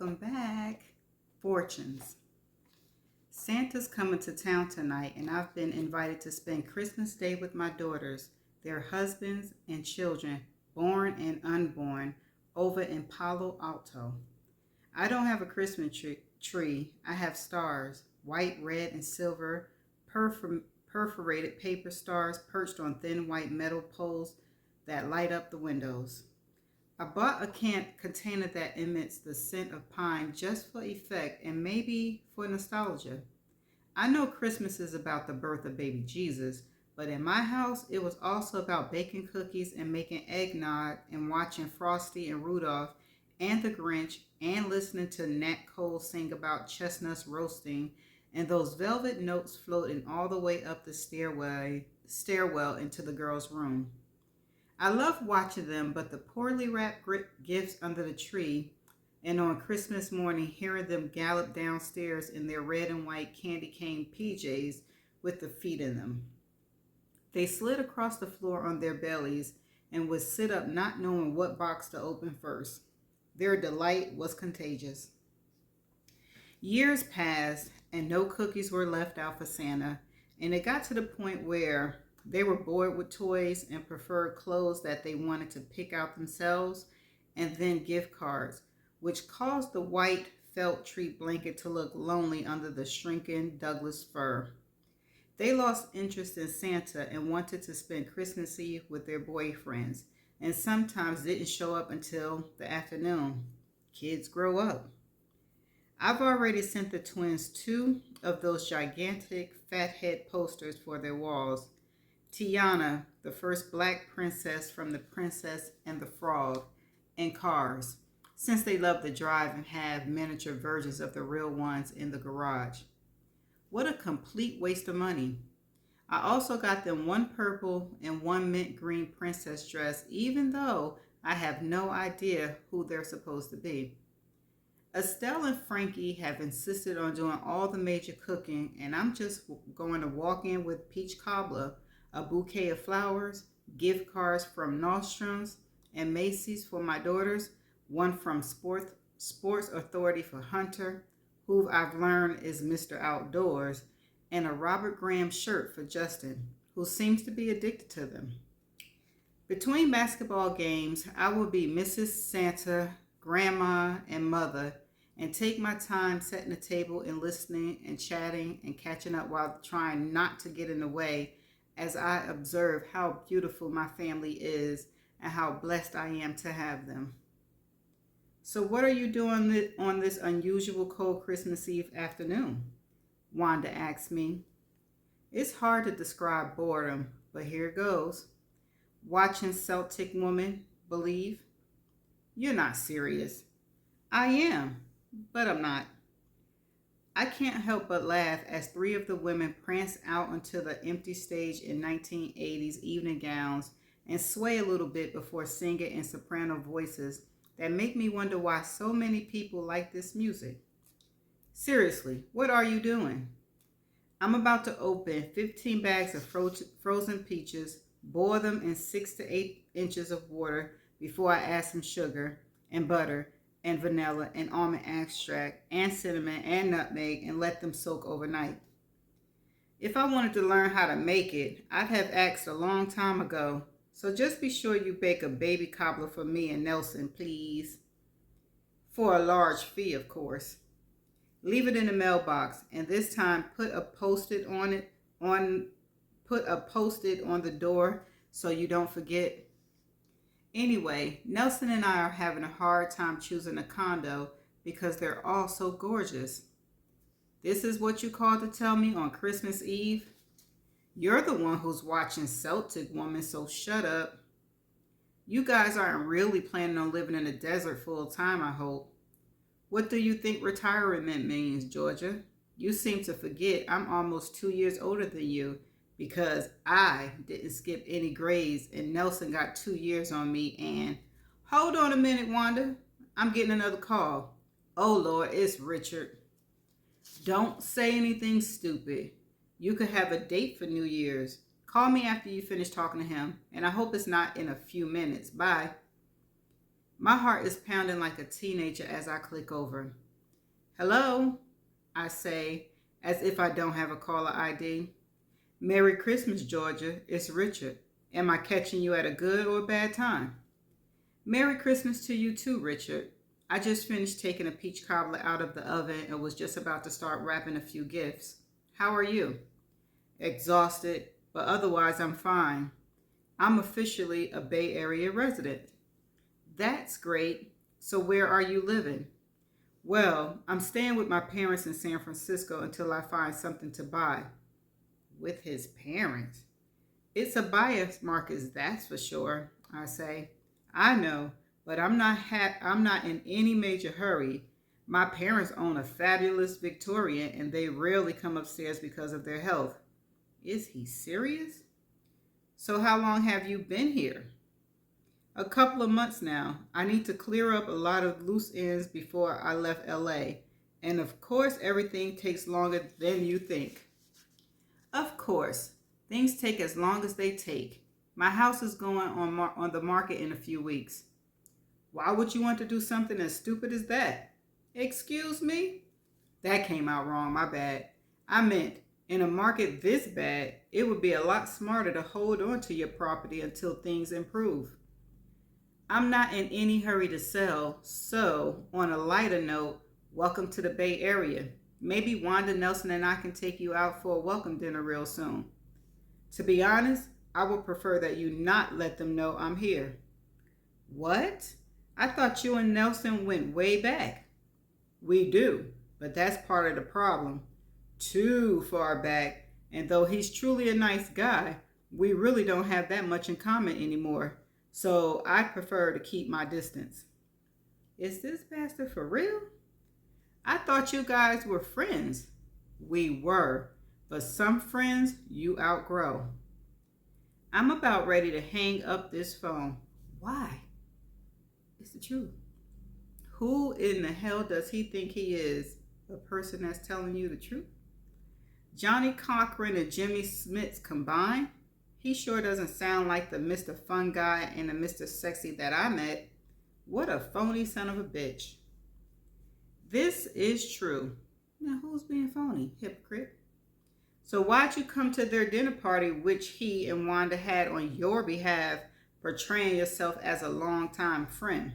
Welcome back. Fortunes. Santa's coming to town tonight, and I've been invited to spend Christmas Day with my daughters, their husbands, and children, born and unborn, over in Palo Alto. I don't have a Christmas tree. I have stars, white, red, and silver, perforated paper stars perched on thin white metal poles that light up the windows. I bought a container that emits the scent of pine just for effect and maybe for nostalgia. I know Christmas is about the birth of baby Jesus, but in my house it was also about baking cookies and making eggnog and watching Frosty and Rudolph and the Grinch and listening to Nat Cole sing about chestnuts roasting and those velvet notes floating all the way up the stairwell into the girls' room. I love watching them, but the poorly wrapped gifts under the tree, and on Christmas morning, hearing them gallop downstairs in their red and white candy cane PJs with the feet in them. They slid across the floor on their bellies and would sit up not knowing what box to open first. Their delight was contagious. Years passed, and no cookies were left out for Santa, and it got to the point where they were bored with toys and preferred clothes that they wanted to pick out themselves and then gift cards, which caused the white felt tree blanket to look lonely under the shrinking Douglas fir. They lost interest in Santa and wanted to spend Christmas Eve with their boyfriends, and sometimes didn't show up until the afternoon. Kids grow up. I've already sent the twins two of those gigantic fathead posters for their walls. Tiana, the first black princess from The Princess and the Frog, and Cars, since they love to drive and have miniature versions of the real ones in the garage. What a complete waste of money. I also got them one purple and one mint green princess dress, even though I have no idea who they're supposed to be. Estelle and Frankie have insisted on doing all the major cooking, and I'm just going to walk in with peach cobbler, a bouquet of flowers, gift cards from Nordstrom's and Macy's for my daughters, one from Sports Authority for Hunter, who I've learned is Mr. Outdoors, and a Robert Graham shirt for Justin, who seems to be addicted to them. Between basketball games, I will be Mrs. Santa, Grandma, and Mother, and take my time setting the table and listening and chatting and catching up while trying not to get in the way as I observe how beautiful my family is and how blessed I am to have them. So what are you doing on this unusual cold Christmas Eve afternoon? Wanda asked me. It's hard to describe boredom, but here goes. Watching Celtic woman believe. You're not serious. I am, but I'm not. I can't help but laugh as three of the women prance out onto the empty stage in 1980s evening gowns and sway a little bit before singing in soprano voices that make me wonder why so many people like this music. Seriously, what are you doing? I'm about to open 15 bags of frozen peaches, boil them in 6 to 8 inches of water before I add some sugar and butter and vanilla and almond extract and cinnamon and nutmeg and let them soak overnight. If I wanted to learn how to make it, I'd have asked a long time ago. So just be sure you bake a baby cobbler for me and Nelson, please. For a large fee, of course. Leave it in the mailbox, and this time put a post-it on the door so you don't forget. Anyway, Nelson and I are having a hard time choosing a condo because they're all so gorgeous. This is what you called to tell me on Christmas Eve? You're the one who's watching Celtic Woman, so shut up. You guys aren't really planning on living in the desert full time, I hope. What do you think retirement means, Georgia? You seem to forget I'm almost 2 years older than you, because I didn't skip any grades and Nelson got 2 years on me and... Hold on a minute, Wanda. I'm getting another call. Oh, Lord, it's Richard. Don't say anything stupid. You could have a date for New Year's. Call me after you finish talking to him, and I hope it's not in a few minutes. Bye. My heart is pounding like a teenager as I click over. Hello, I say, as if I don't have a caller ID. Merry Christmas, Georgia. It's Richard. Am I catching you at a good or bad time? Merry Christmas to you too, Richard. I just finished taking a peach cobbler out of the oven and was just about to start wrapping a few gifts. How are you? Exhausted, but otherwise I'm fine. I'm officially a Bay Area resident. That's great. So where are you living? Well, I'm staying with my parents in San Francisco until I find something to buy. With his parents? It's a buyer's market, that's for sure, I say. I know, but I'm not in any major hurry. My parents own a fabulous Victorian and they rarely come upstairs because of their health. Is he serious? So how long have you been here? A couple of months now. I need to clear up a lot of loose ends before I left LA. And of course, everything takes longer than you think. Of course, things take as long as they take. My house is going on the market in a few weeks. Why would you want to do something as stupid as that? Excuse me? That came out wrong, my bad. I meant, in a market this bad, it would be a lot smarter to hold on to your property until things improve. I'm not in any hurry to sell, so on a lighter note, welcome to the Bay Area. Maybe Wanda Nelson and I can take you out for a welcome dinner real soon. To be honest, I would prefer that you not let them know I'm here. What? I thought you and Nelson went way back. We do, but that's part of the problem. Too far back, and though he's truly a nice guy, we really don't have that much in common anymore. So I prefer to keep my distance. Is this bastard for real? I thought you guys were friends. We were, but some friends you outgrow. I'm about ready to hang up this phone. Why? It's the truth. Who in the hell does he think he is? A person that's telling you the truth? Johnny Cochran and Jimmy Smits combined? He sure doesn't sound like the Mr. Fun guy and the Mr. Sexy that I met. What a phony son of a bitch. This is true. Now who's being phony? Hypocrite. So why'd you come to their dinner party, which he and Wanda had on your behalf, portraying yourself as a longtime friend?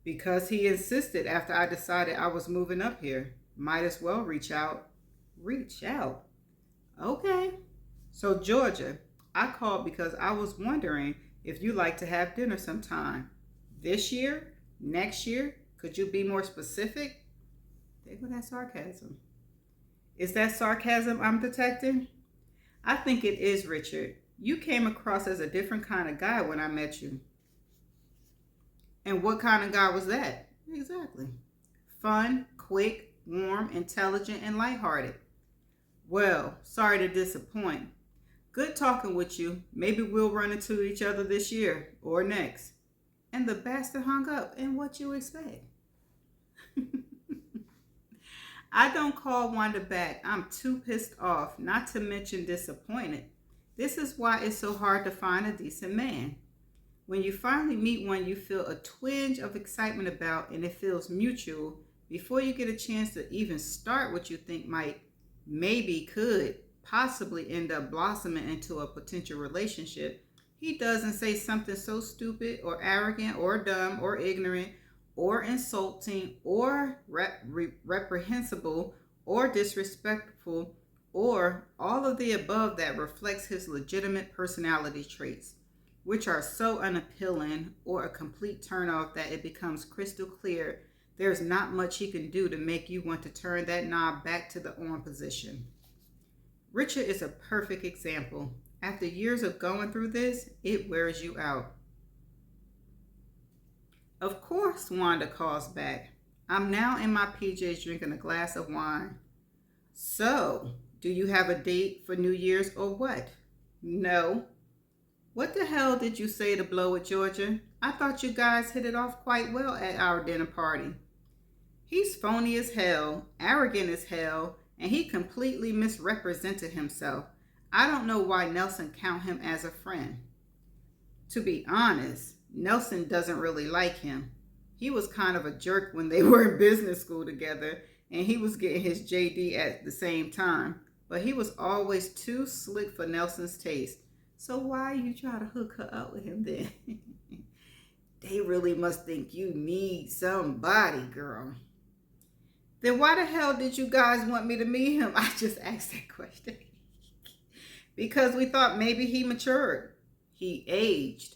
Because he insisted after I decided I was moving up here. Might as well reach out. Reach out? Okay. So Georgia, I called because I was wondering if you'd like to have dinner sometime. This year? Next year? Could you be more specific? There go that sarcasm. Is that sarcasm I'm detecting? I think it is, Richard. You came across as a different kind of guy when I met you. And what kind of guy was that? Exactly. Fun, quick, warm, intelligent, and lighthearted. Well, sorry to disappoint. Good talking with you. Maybe we'll run into each other this year or next. And the bastard hung up. And what you expect? I don't call Wanda back. I'm too pissed off, not to mention disappointed. This is why it's so hard to find a decent man. When you finally meet one you feel a twinge of excitement about and it feels mutual, before you get a chance to even start what you think could possibly end up blossoming into a potential relationship, he doesn't say something so stupid or arrogant or dumb or ignorant or insulting or reprehensible or disrespectful or all of the above that reflects his legitimate personality traits, which are so unappealing or a complete turnoff that it becomes crystal clear there's not much he can do to make you want to turn that knob back to the on position. Richard is a perfect example. After years of going through this, it wears you out. Of course, Wanda calls back. I'm now in my PJs drinking a glass of wine. So, do you have a date for New Year's or what? No. What the hell did you say to blow it, Georgia? I thought you guys hit it off quite well at our dinner party. He's phony as hell, arrogant as hell, and he completely misrepresented himself. I don't know why Nelson count him as a friend. To be honest, Nelson doesn't really like him. He was kind of a jerk when they were in business school together, and he was getting his JD at the same time. But he was always too slick for Nelson's taste. So why you try to hook her up with him then? They really must think you need somebody, girl. Then why the hell did you guys want me to meet him? I just asked that question. Because we thought maybe he matured. He aged.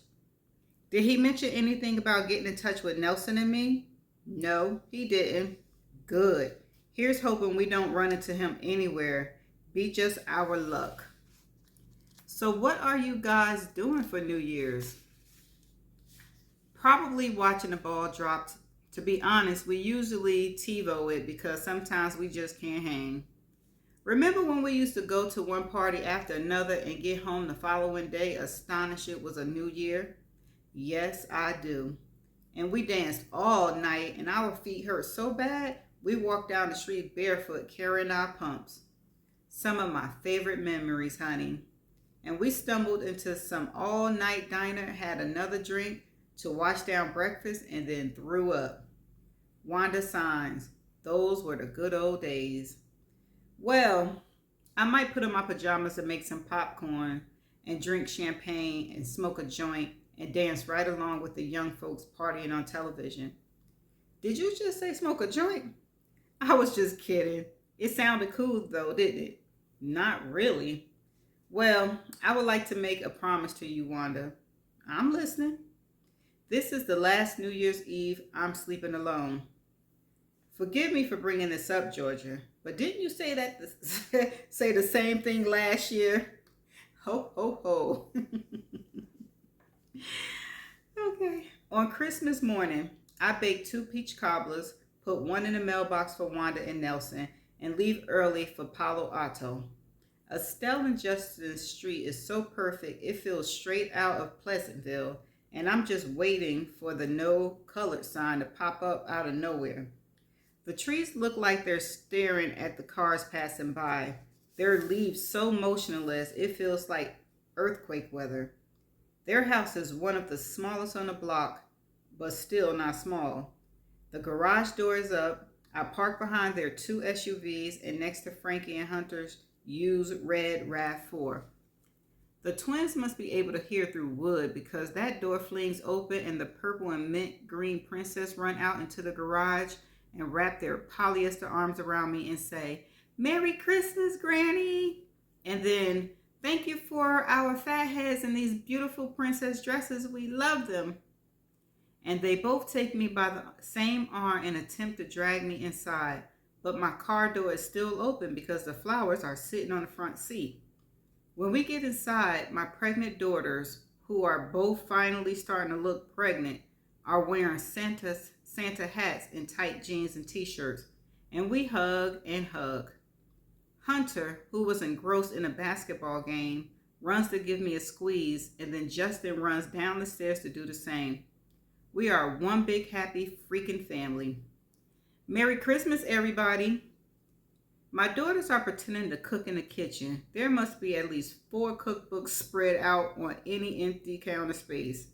Did he mention anything about getting in touch with Nelson and me? No, he didn't. Good. Here's hoping we don't run into him anywhere. Be just our luck. So what are you guys doing for New Year's? Probably watching the ball drop. To be honest, we usually TiVo it because sometimes we just can't hang. Remember when we used to go to one party after another and get home the following day astonished it was a new year? Yes, I do. And we danced all night and our feet hurt so bad we walked down the street barefoot carrying our pumps. Some of my favorite memories, honey. And we stumbled into some all-night diner, had another drink to wash down breakfast, and then threw up. Wanda signs. Those were the good old days. Well, I might put on my pajamas and make some popcorn and drink champagne and smoke a joint and dance right along with the young folks partying on television. Did you just say smoke a joint? I was just kidding. It sounded cool though, didn't it? Not really. Well, I would like to make a promise to you, Wanda. I'm listening. This is the last New Year's Eve I'm sleeping alone. Forgive me for bringing this up, Georgia, but didn't you say say the same thing last year? Ho, ho, ho. Okay. On Christmas morning, I baked 2 peach cobblers, put one in the mailbox for Wanda and Nelson, and leave early for Palo Alto. Estelle and Justin's street is so perfect, it feels straight out of Pleasantville, and I'm just waiting for the no colored sign to pop up out of nowhere. The trees look like they're staring at the cars passing by. Their leaves so motionless, it feels like earthquake weather. Their house is one of the smallest on the block, but still not small. The garage door is up. I park behind their 2 SUVs and next to Frankie and Hunter's used red RAV4. The twins must be able to hear through wood because that door flings open and the purple and mint green princess run out into the garage and wrap their polyester arms around me and say, "Merry Christmas, Granny!" And then, "Thank you for our fat heads and these beautiful princess dresses. We love them." And they both take me by the same arm and attempt to drag me inside. But my car door is still open because the flowers are sitting on the front seat. When we get inside, my pregnant daughters, who are both finally starting to look pregnant, are wearing Santa hats and tight jeans and t-shirts, and we hug and hug. Hunter, who was engrossed in a basketball game, runs to give me a squeeze, and then Justin runs down the stairs to do the same. We are one big happy freaking family. Merry Christmas, everybody. My daughters are pretending to cook in the kitchen. There must be at least 4 cookbooks spread out on any empty counter space.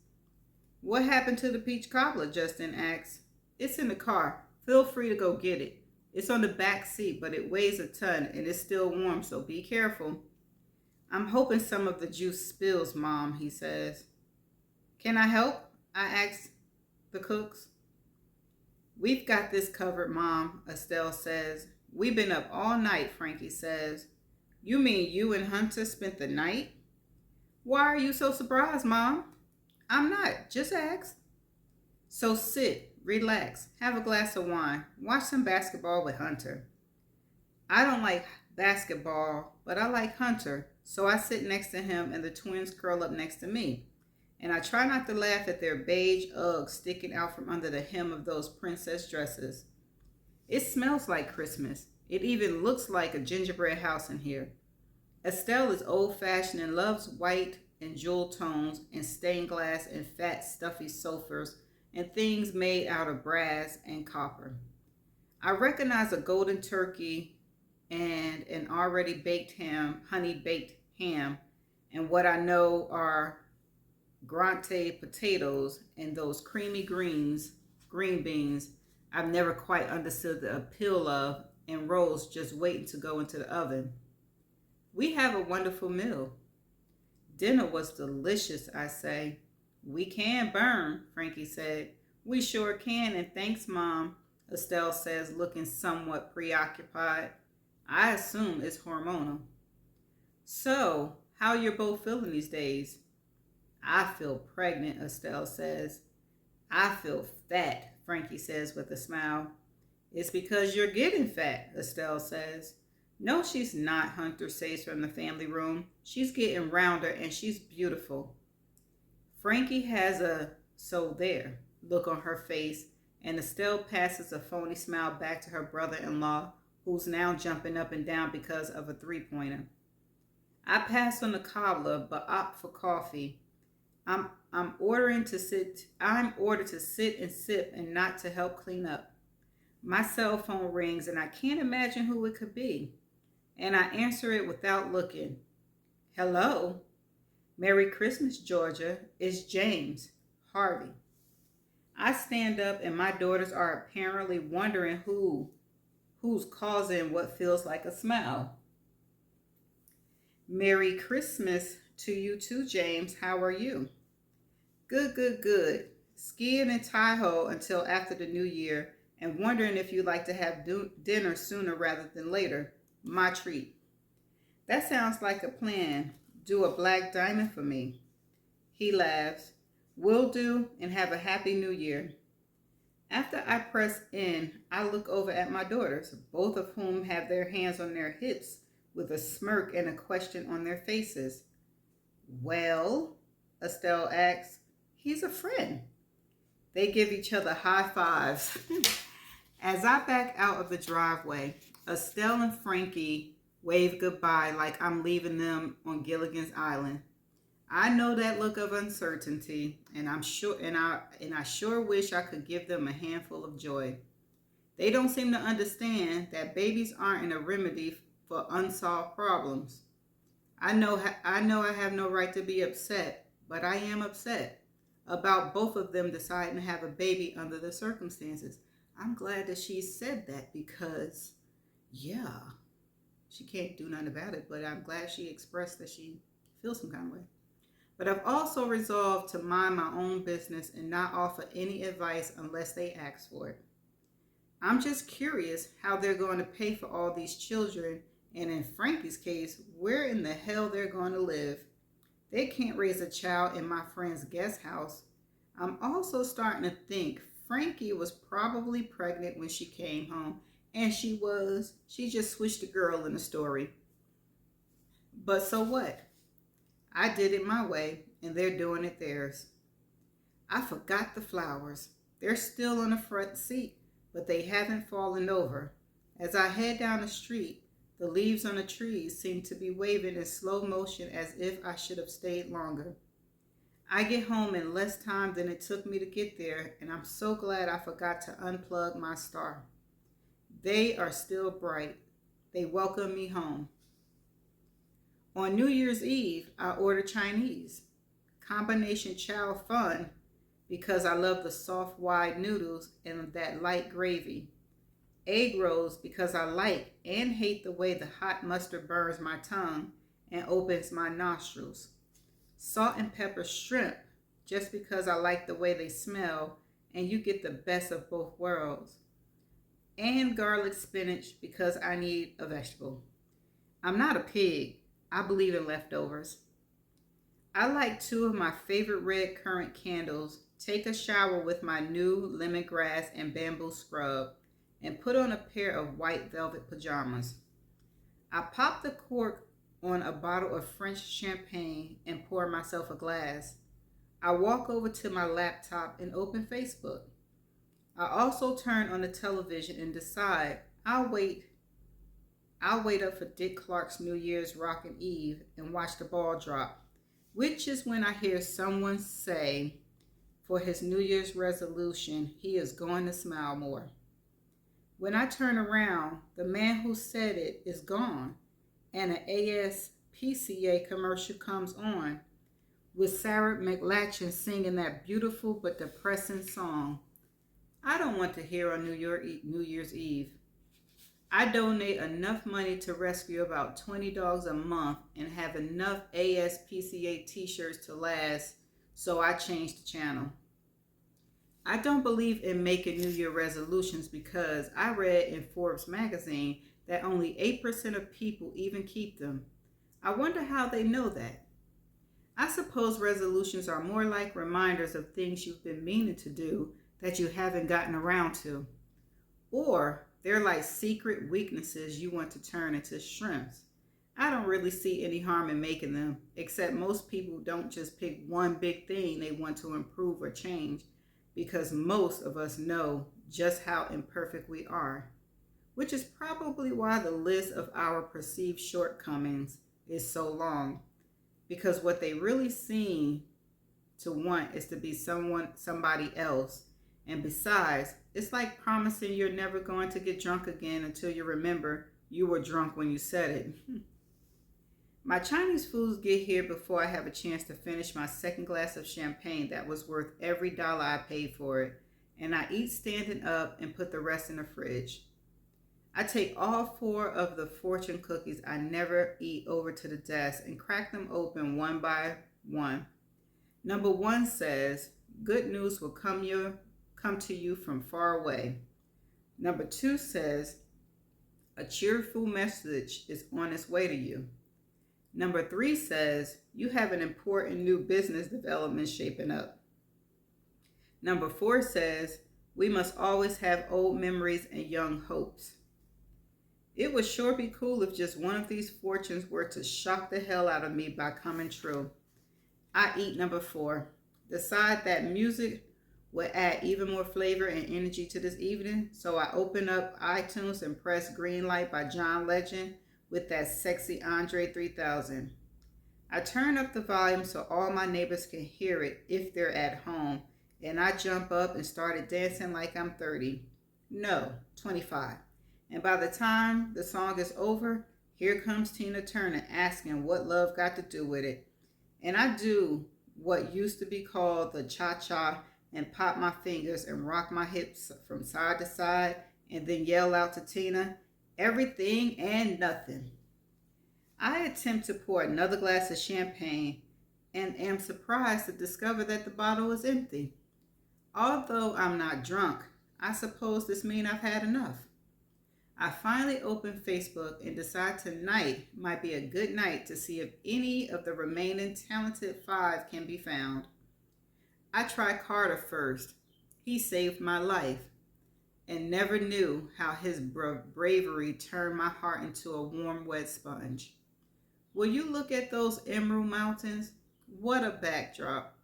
What happened to the peach cobbler? Justin asks. It's in the car. Feel free to go get it. It's on the back seat, but it weighs a ton and it's still warm, so be careful. I'm hoping some of the juice spills, Mom, he says. Can I help? I ask the cooks. We've got this covered, Mom, Estelle says. We've been up all night, Frankie says. You mean you and Hunter spent the night? Why are you so surprised, Mom? I'm not. Just ask. So sit, relax, have a glass of wine, watch some basketball with Hunter. I don't like basketball, but I like Hunter, so I sit next to him and the twins curl up next to me. And I try not to laugh at their beige Uggs sticking out from under the hem of those princess dresses. It smells like Christmas. It even looks like a gingerbread house in here. Estelle is old-fashioned and loves white and jewel tones and stained glass and fat, stuffy sofas and things made out of brass and copper. I recognize a golden turkey and an already baked ham, honey-baked ham, and what I know are gratin potatoes, and those creamy green beans I've never quite understood the appeal of, and rolls just waiting to go into the oven. We have a wonderful meal. Dinner was delicious, I say. We can burn, Frankie said. We sure can, and thanks, Mom, Estelle says, looking somewhat preoccupied. I assume it's hormonal. So, how you're both feeling these days? I feel pregnant, Estelle says. I feel fat, Frankie says with a smile. It's because you're getting fat, Estelle says. No, she's not, Hunter says from the family room. She's getting rounder and she's beautiful. Frankie has a so there look on her face, and Estelle passes a phony smile back to her brother-in-law, who's now jumping up and down because of a three-pointer. I pass on the cobbler, but opt for coffee. I'm ordered to sit and sip and not to help clean up. My cell phone rings and I can't imagine who it could be. And I answer it without looking. Hello? Merry Christmas, Georgia. It's James. Harvey. I stand up and my daughters are apparently wondering who's causing what feels like a smile. Merry Christmas to you too, James. How are you? Good. Skiing in Tahoe until after the new year and wondering if you'd like to have dinner sooner rather than later. My treat. That sounds like a plan. Do a black diamond for me. He laughs. Will do, and have a happy new year. After I press in, I look over at my daughters, both of whom have their hands on their hips with a smirk and a question on their faces. Well, Estelle asks. He's a friend. They give each other high fives. As I back out of the driveway, Estelle and Frankie wave goodbye like I'm leaving them on Gilligan's Island. I know that look of uncertainty, and I sure wish I could give them a handful of joy. They don't seem to understand that babies aren't a remedy for unsolved problems. I know I have no right to be upset, but I am upset about both of them deciding to have a baby under the circumstances. I'm glad that she said that because, yeah, she can't do nothing about it, but I'm glad she expressed that she feels some kind of way. But I've also resolved to mind my own business and not offer any advice unless they ask for it. I'm just curious how they're going to pay for all these children, and in Frankie's case, where in the hell they're going to live. They can't raise a child in my friend's guest house. I'm also starting to think Frankie was probably pregnant when she came home, and she was. She just switched the girl in the story. But so what? I did it my way, and they're doing it theirs. I forgot the flowers. They're still on the front seat, but they haven't fallen over. As I head down the street, the leaves on the trees seem to be waving in slow motion as if I should have stayed longer. I get home in less time than it took me to get there, and I'm so glad I forgot to unplug my star. They are still bright. They welcome me home. On New Year's Eve, I ordered Chinese. Combination chow fun because I love the soft, wide noodles and that light gravy. Egg rolls because I like and hate the way the hot mustard burns my tongue and opens my nostrils. Salt and pepper shrimp just because I like the way they smell and you get the best of both worlds. And garlic spinach because I need a vegetable. I'm not a pig. I believe in leftovers. I light 2 of my favorite red currant candles, take a shower with my new lemongrass and bamboo scrub, and put on a pair of white velvet pajamas. I pop the cork on a bottle of French champagne and pour myself a glass. I walk over to my laptop and open Facebook. I also turn on the television and decide I'll wait up for Dick Clark's New Year's Rockin' Eve and watch the ball drop, which is when I hear someone say for his New Year's resolution, he is going to smile more. When I turn around, the man who said it is gone, and an ASPCA commercial comes on. with Sarah McLachlan singing that beautiful but depressing song. I don't want to hear on New Year's Eve. I donate enough money to rescue about 20 dogs a month and have enough ASPCA t-shirts to last, so I changed the channel. I don't believe in making New Year resolutions because I read in Forbes magazine that only 8% of people even keep them. I wonder how they know that. I suppose resolutions are more like reminders of things you've been meaning to do that you haven't gotten around to. Or they're like secret weaknesses you want to turn into strengths. I don't really see any harm in making them, except most people don't just pick one big thing they want to improve or change, because most of us know just how imperfect we are, which is probably why the list of our perceived shortcomings is so long, because what they really seem to want is to be somebody else. And besides, it's like promising you're never going to get drunk again until you remember you were drunk when you said it. My Chinese foods get here before I have a chance to finish my second glass of champagne that was worth every dollar I paid for it, and I eat standing up and put the rest in the fridge. I take all 4 of the fortune cookies I never eat over to the desk and crack them open one by one. Number 1 says, "Good news will come to you from far away." Number 2 says, "A cheerful message is on its way to you." Number 3 says, "You have an important new business development shaping up." Number 4 says, "We must always have old memories and young hopes." It would sure be cool if just one of these fortunes were to shock the hell out of me by coming true. I eat number 4. Decide that music would add even more flavor and energy to this evening, so I open up iTunes and press Green Light by John Legend with that sexy Andre 3000. I turn up the volume so all my neighbors can hear it if they're at home, and I jump up and started dancing like I'm 30. No, 25. And by the time the song is over, here comes Tina Turner asking what love got to do with it. And I do what used to be called the cha-cha and pop my fingers and rock my hips from side to side and then yell out to Tina, "Everything and nothing." I attempt to pour another glass of champagne and am surprised to discover that the bottle is empty. Although I'm not drunk, I suppose this means I've had enough. I finally open Facebook and decide tonight might be a good night to see if any of the remaining talented 5 can be found. I try Carter first. He saved my life and never knew how his bravery turned my heart into a warm, wet sponge. Will you look at those Emerald Mountains? What a backdrop.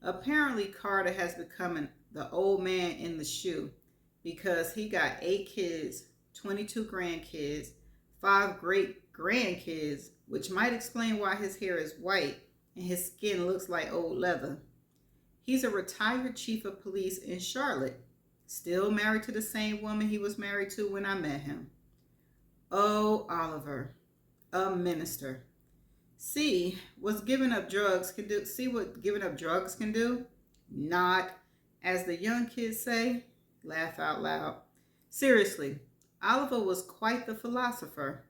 Apparently Carter has become the old man in the shoe because he got 8 kids, 22 grandkids, 5 great grandkids, which might explain why his hair is white and his skin looks like old leather. He's a retired chief of police in Charlotte, still married to the same woman he was married to when I met him. Oh, Oliver, a minister. See what giving up drugs can do? Not, as the young kids say, laugh out loud. Seriously, Oliver was quite the philosopher.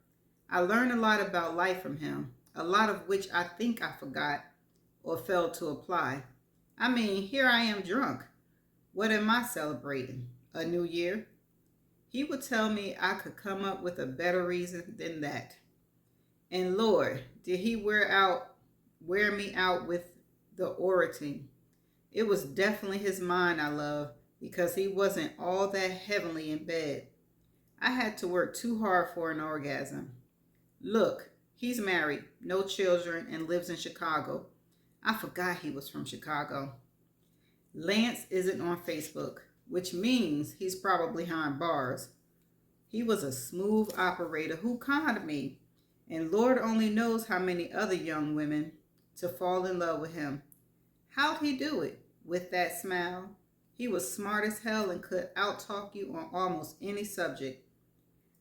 I learned a lot about life from him, a lot of which I think I forgot or failed to apply. I mean, here I am drunk. What am I celebrating? A new year? He would tell me I could come up with a better reason than that. And Lord, did he wear me out with the orating. It was definitely his mind I loved because he wasn't all that heavenly in bed. I had to work too hard for an orgasm. Look, he's married, no children, and lives in Chicago. I forgot he was from Chicago. Lance isn't on Facebook, which means he's probably behind bars. He was a smooth operator who conned me, and Lord only knows how many other young women to fall in love with him. How'd he do it? With that smile. He was smart as hell and could out-talk you on almost any subject.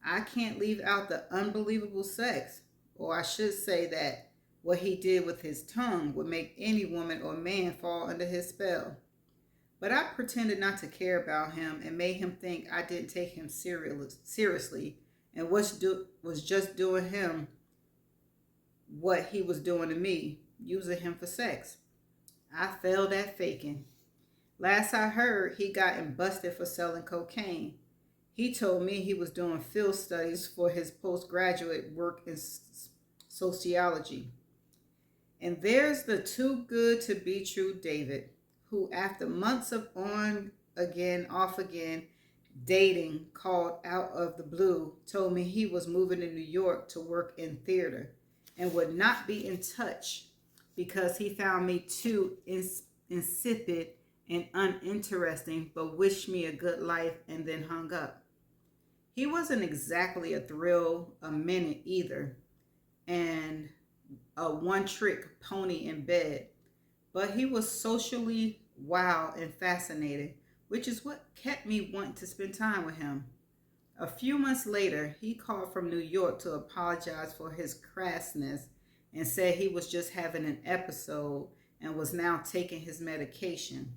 I can't leave out the unbelievable sex, or I should say that What he did with his tongue would make any woman or man fall under his spell. But I pretended not to care about him and made him think I didn't take him seriously and was just doing him what he was doing to me, using him for sex. I failed at faking. Last I heard, he gotten busted for selling cocaine. He told me he was doing field studies for his postgraduate work in sociology. And there's the too good to be true David, who after months of on again, off again, dating, called out of the blue, told me he was moving to New York to work in theater and would not be in touch because he found me too insipid and uninteresting, but wished me a good life and then hung up. He wasn't exactly a thrill a minute either, and a one-trick pony in bed, but he was socially wild and fascinating, which is what kept me wanting to spend time with him. A few months later, he called from New York to apologize for his crassness and said he was just having an episode and was now taking his medication.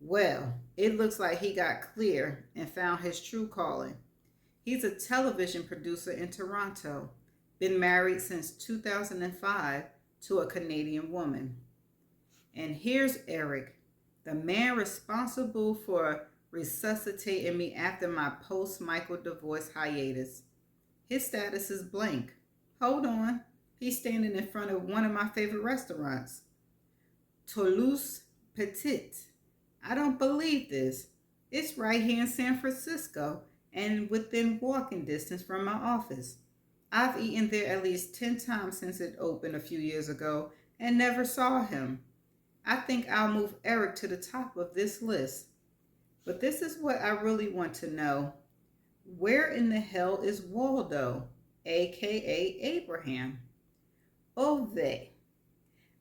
Well, it looks like he got clear and found his true calling. He's a television producer in Toronto, been married since 2005 to a Canadian woman. And here's Eric, the man responsible for resuscitating me after my post-Michael divorce hiatus. His status is blank. Hold on, he's standing in front of one of my favorite restaurants, Toulouse Petite. I don't believe this. It's right here in San Francisco and within walking distance from my office. I've eaten there at least 10 times since it opened a few years ago and never saw him. I think I'll move Eric to the top of this list. But this is what I really want to know. Where in the hell is Waldo, aka Abraham? Oh, they.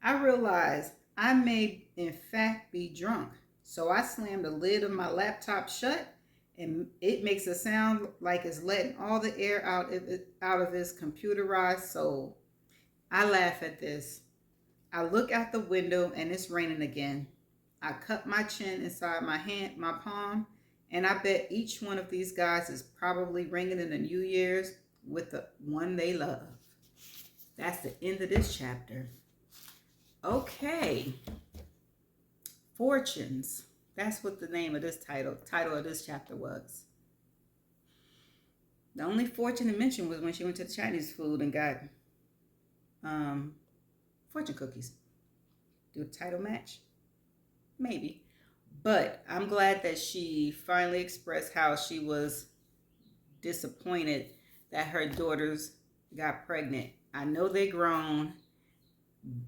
I realized I may in fact be drunk. So I slammed the lid of my laptop shut, and it makes it sound like it's letting all the air out of its computerized soul. I laugh at this. I look out the window and it's raining again. I cut my chin inside my palm, and I bet each one of these guys is probably ringing in the New Year's with the one they love. That's the end of this chapter. Okay. Fortunes. That's what the name of this title of this chapter was. The only fortune it mentioned was when she went to the Chinese food and got fortune cookies. Do a title match? Maybe. But I'm glad that she finally expressed how she was disappointed that her daughters got pregnant. I know they're grown,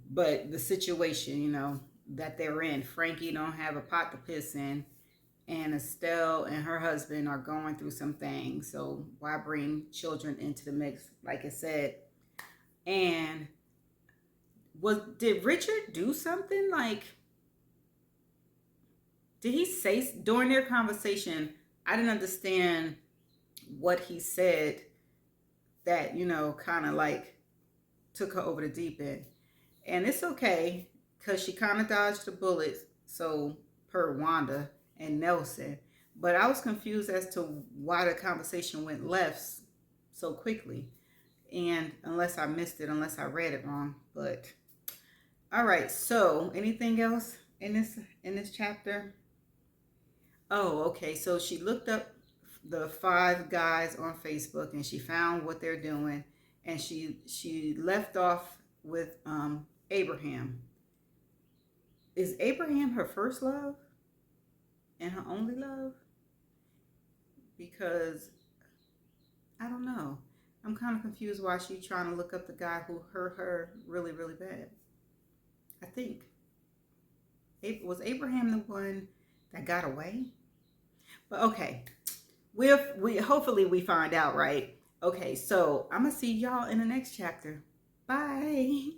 but the situation, that they're in. Frankie don't have a pot to piss in, and Estelle and her husband are going through some things. So why bring children into the mix, like I said? And did Richard do something? Like, did he say during their conversation? I didn't understand what he said that, kind of like took her over the deep end. And it's okay, because she kind of dodged the bullets, so per Wanda and Nelson. But I was confused as to why the conversation went left so quickly. And unless I missed it, unless I read it wrong. But all right, so anything else in this chapter? Oh, okay. So she looked up the 5 guys on Facebook and she found what they're doing, and she left off with Abraham. Is Abraham her first love and her only love? Because I don't know. I'm kind of confused why she's trying to look up the guy who hurt her really, really bad. I think. Was Abraham the one that got away? But okay. Hopefully we find out, right? Okay, so I'm going to see y'all in the next chapter. Bye.